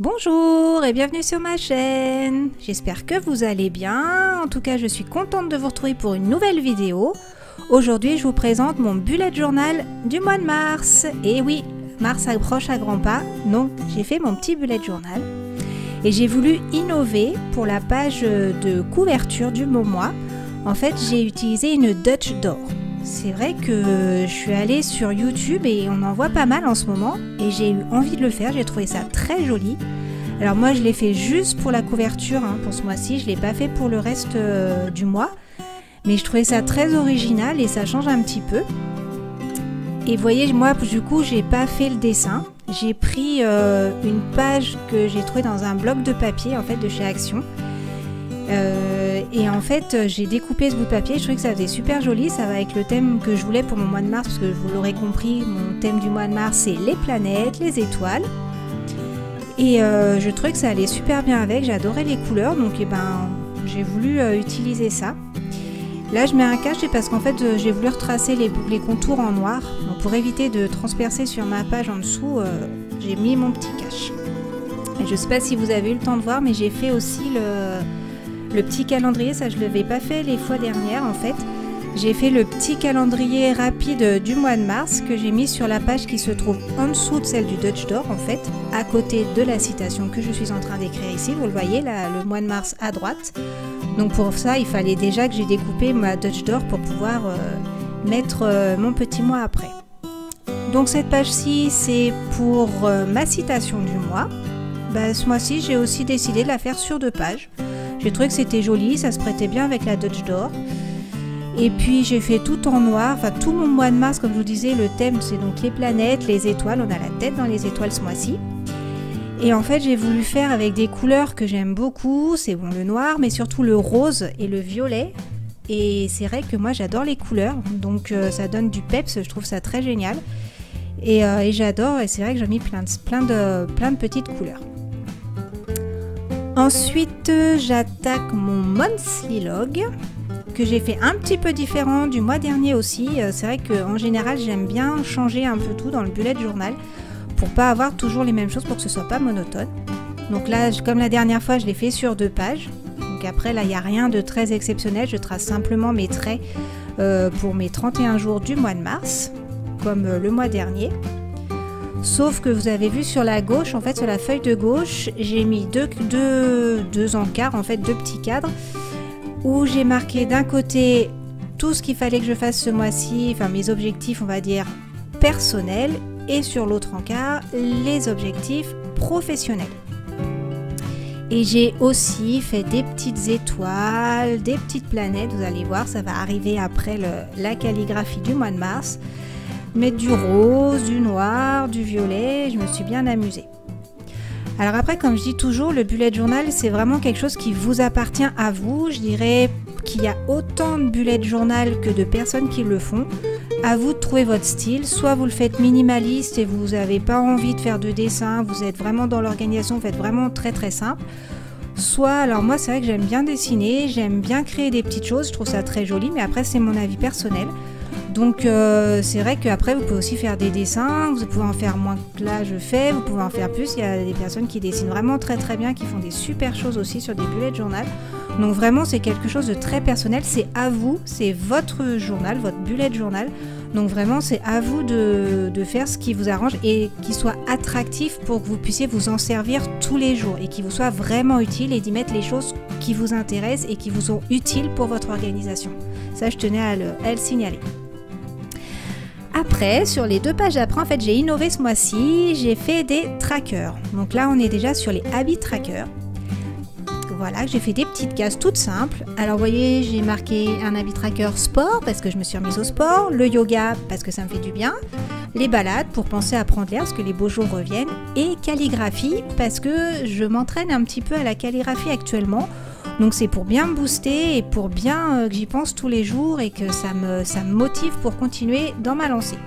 Bonjour et bienvenue sur ma chaîne. J'espère que vous allez bien. En tout cas, je suis contente de vous retrouver pour une nouvelle vidéo. Aujourd'hui, je vous présente mon bullet journal du mois de mars. Et oui, mars approche à grands pas, donc j'ai fait mon petit bullet journal. Et j'ai voulu innover pour la page de couverture du mois. En fait, j'ai utilisé une Dutch Door. C'est vrai que je suis allée sur YouTube et on en voit pas mal en ce moment et j'ai eu envie de le faire, j'ai trouvé ça très joli. Alors moi je l'ai fait juste pour la couverture pour ce mois-ci, je ne l'ai pas fait pour le reste du mois, mais je trouvais ça très original et ça change un petit peu. Et vous voyez, moi du coup j'ai pas fait le dessin, j'ai pris une page que j'ai trouvée dans un bloc de papier en fait de chez Action. Et en fait j'ai découpé ce bout de papier, je trouvais que ça faisait super joli, ça va avec le thème que je voulais pour mon mois de mars, parce que vous l'aurez compris, mon thème du mois de mars c'est les planètes, les étoiles. Et je trouvais que ça allait super bien avec, j'adorais les couleurs, donc j'ai voulu utiliser ça. Là je mets un cache parce qu'en fait j'ai voulu retracer les contours en noir, donc pour éviter de transpercer sur ma page en dessous, j'ai mis mon petit cache. Et je sais pas si vous avez eu le temps de voir, mais j'ai fait aussi le petit calendrier, ça je ne l'avais pas fait les fois dernières en fait. J'ai fait le petit calendrier rapide du mois de mars que j'ai mis sur la page qui se trouve en dessous de celle du Dutch Door en fait, à côté de la citation que je suis en train d'écrire ici, vous le voyez là, le mois de mars à droite. Donc pour ça il fallait déjà que j'ai découpé ma Dutch Door pour pouvoir mettre mon petit mois après. Donc cette page-ci c'est pour ma citation du mois. Ce mois-ci j'ai aussi décidé de la faire sur 2 pages. J'ai trouvé que c'était joli, ça se prêtait bien avec la Dutch Door. Et puis j'ai fait tout en noir, enfin tout mon mois de mars, comme je vous disais, le thème c'est donc les planètes, les étoiles, on a la tête dans les étoiles ce mois-ci. Et en fait j'ai voulu faire avec des couleurs que j'aime beaucoup, c'est bon le noir, mais surtout le rose et le violet. Et c'est vrai que moi j'adore les couleurs, donc ça donne du peps, je trouve ça très génial. Et j'adore, et c'est vrai que j'ai mis plein de petites couleurs. Ensuite, j'attaque mon monthly log que j'ai fait un petit peu différent du mois dernier aussi. C'est vrai qu'en général, j'aime bien changer un peu tout dans le bullet journal pour pas avoir toujours les mêmes choses, pour que ce soit pas monotone. Donc là, comme la dernière fois, je l'ai fait sur 2 pages. Donc après, là, il n'y a rien de très exceptionnel. Je trace simplement mes traits pour mes 31 jours du mois de mars, comme le mois dernier. Sauf que vous avez vu sur la gauche, en fait sur la feuille de gauche, j'ai mis deux encarts, en fait 2 petits cadres, où j'ai marqué d'un côté tout ce qu'il fallait que je fasse ce mois-ci, enfin mes objectifs on va dire personnels, et sur l'autre encart, les objectifs professionnels. Et j'ai aussi fait des petites étoiles, des petites planètes, vous allez voir, ça va arriver après la calligraphie du mois de mars. Mettre du rose, du noir, du violet, je me suis bien amusée. Alors après, comme je dis toujours, le bullet journal, c'est vraiment quelque chose qui vous appartient à vous. Je dirais qu'il y a autant de bullet journal que de personnes qui le font. À vous de trouver votre style. Soit vous le faites minimaliste et vous n'avez pas envie de faire de dessin, vous êtes vraiment dans l'organisation, vous faites vraiment très simple. Soit, alors moi c'est vrai que j'aime bien dessiner, j'aime bien créer des petites choses, je trouve ça très joli, mais après c'est mon avis personnel. Donc c'est vrai qu'après vous pouvez aussi faire des dessins, vous pouvez en faire moins que là je fais, vous pouvez en faire plus, il y a des personnes qui dessinent vraiment très bien, qui font des super choses aussi sur des bullet journal. Donc vraiment c'est quelque chose de très personnel, c'est à vous, c'est votre journal, votre bullet journal. Donc vraiment c'est à vous de faire ce qui vous arrange et qui soit attractif pour que vous puissiez vous en servir tous les jours et qui vous soit vraiment utile, et d'y mettre les choses qui vous intéressent et qui vous sont utiles pour votre organisation. Ça je tenais à le signaler. Après, sur les 2 pages d'après, en fait, j'ai innové ce mois-ci, j'ai fait des trackers. Donc là, on est déjà sur les habits trackers. Voilà, j'ai fait des petites cases toutes simples. Alors, vous voyez, j'ai marqué un habit tracker sport parce que je me suis remise au sport, le yoga parce que ça me fait du bien, les balades pour penser à prendre l'air parce que les beaux jours reviennent, et calligraphie parce que je m'entraîne un petit peu à la calligraphie actuellement. Donc c'est pour bien me booster et pour bien que j'y pense tous les jours et que ça me motive pour continuer dans ma lancée.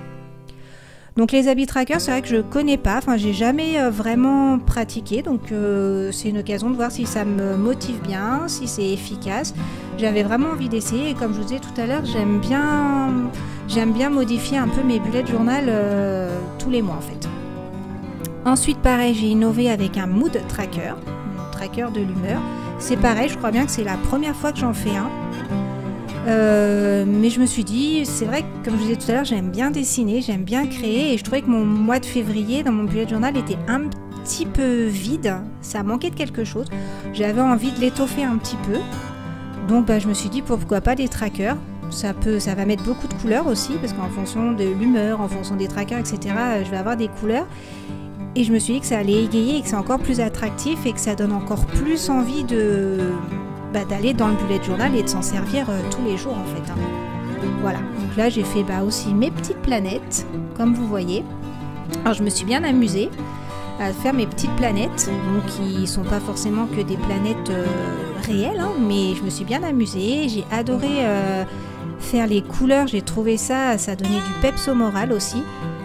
Donc les habits trackers, c'est vrai que je connais pas, enfin j'ai jamais vraiment pratiqué, donc c'est une occasion de voir si ça me motive bien, si c'est efficace. J'avais vraiment envie d'essayer et comme je vous disais tout à l'heure, j'aime bien modifier un peu mes bullet journal tous les mois en fait. Ensuite, pareil, j'ai innové avec un mood tracker, un tracker de l'humeur. C'est pareil, je crois bien que c'est la première fois que j'en fais un. Mais je me suis dit, c'est vrai que comme je vous disais tout à l'heure, j'aime bien dessiner, j'aime bien créer, et je trouvais que mon mois de février dans mon bullet journal était un petit peu vide, ça manquait de quelque chose. J'avais envie de l'étoffer un petit peu, donc je me suis dit pourquoi pas des trackers. Ça va mettre beaucoup de couleurs aussi, parce qu'en fonction de l'humeur, en fonction des trackers, etc., je vais avoir des couleurs. Et je me suis dit que ça allait égayer et que c'est encore plus attractif et que ça donne encore plus envie d'aller dans le bullet journal et de s'en servir tous les jours en fait. Voilà, donc là j'ai fait aussi mes petites planètes, comme vous voyez. Alors je me suis bien amusée à faire mes petites planètes, donc qui sont pas forcément que des planètes réelles, mais je me suis bien amusée, j'ai adoré faire les couleurs, j'ai trouvé ça donnait du peps au moral aussi,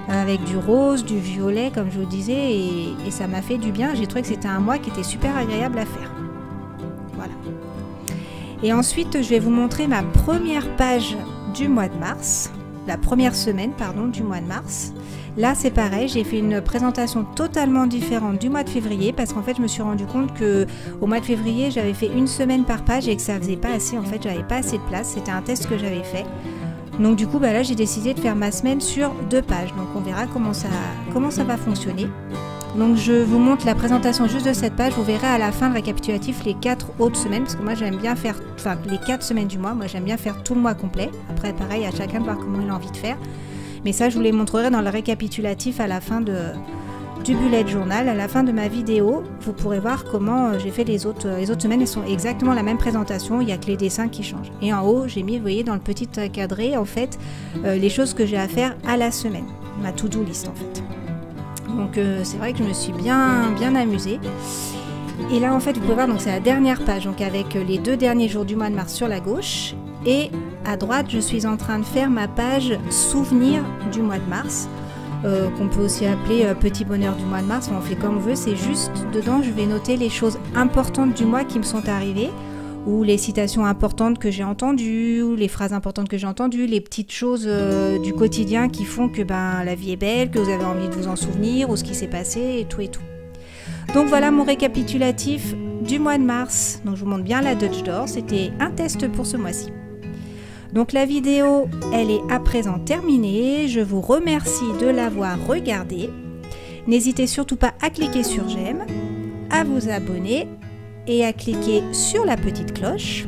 avec du rose, du violet comme je vous disais, et ça m'a fait du bien. J'ai trouvé que c'était un mois qui était super agréable à faire. Voilà. Et ensuite je vais vous montrer ma première page du mois de mars, la première semaine pardon du mois de mars. Là c'est pareil, j'ai fait une présentation totalement différente du mois de février, parce qu'en fait je me suis rendu compte que au mois de février j'avais fait une semaine par page et que ça faisait pas assez, en fait j'avais pas assez de place, c'était un test que j'avais fait. Donc du coup là j'ai décidé de faire ma semaine sur 2 pages, donc on verra comment ça va fonctionner. Donc je vous montre la présentation juste de cette page, vous verrez à la fin le récapitulatif les 4 autres semaines, parce que moi j'aime bien faire, les 4 semaines du mois, moi j'aime bien faire tout le mois complet. Après pareil à chacun de voir comment il a envie de faire. Mais ça je vous les montrerai dans le récapitulatif à la fin du bullet journal, à la fin de ma vidéo. Vous pourrez voir comment j'ai fait les autres semaines, elles sont exactement la même présentation, il n'y a que les dessins qui changent. Et en haut j'ai mis, vous voyez dans le petit cadré en fait, les choses que j'ai à faire à la semaine, ma to-do list en fait. Donc c'est vrai que je me suis bien amusée. Et là en fait vous pouvez voir, donc c'est la dernière page, donc avec les 2 derniers jours du mois de mars sur la gauche, et à droite je suis en train de faire ma page souvenir du mois de mars, qu'on peut aussi appeler petit bonheur du mois de mars, on fait comme on veut. C'est juste dedans je vais noter les choses importantes du mois qui me sont arrivées, ou les citations importantes que j'ai entendues, ou les phrases importantes que j'ai entendues, les petites choses du quotidien qui font que la vie est belle, que vous avez envie de vous en souvenir, ou ce qui s'est passé, et tout et tout. Donc voilà mon récapitulatif du mois de mars. Donc je vous montre bien la Dutch d'or, c'était un test pour ce mois-ci. Donc la vidéo, elle est à présent terminée. Je vous remercie de l'avoir regardée. N'hésitez surtout pas à cliquer sur j'aime, à vous abonner et à cliquer sur la petite cloche.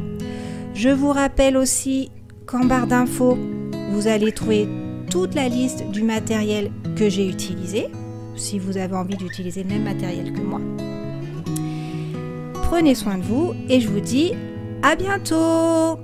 Je vous rappelle aussi qu'en barre d'infos, vous allez trouver toute la liste du matériel que j'ai utilisé, si vous avez envie d'utiliser le même matériel que moi. Prenez soin de vous et je vous dis à bientôt!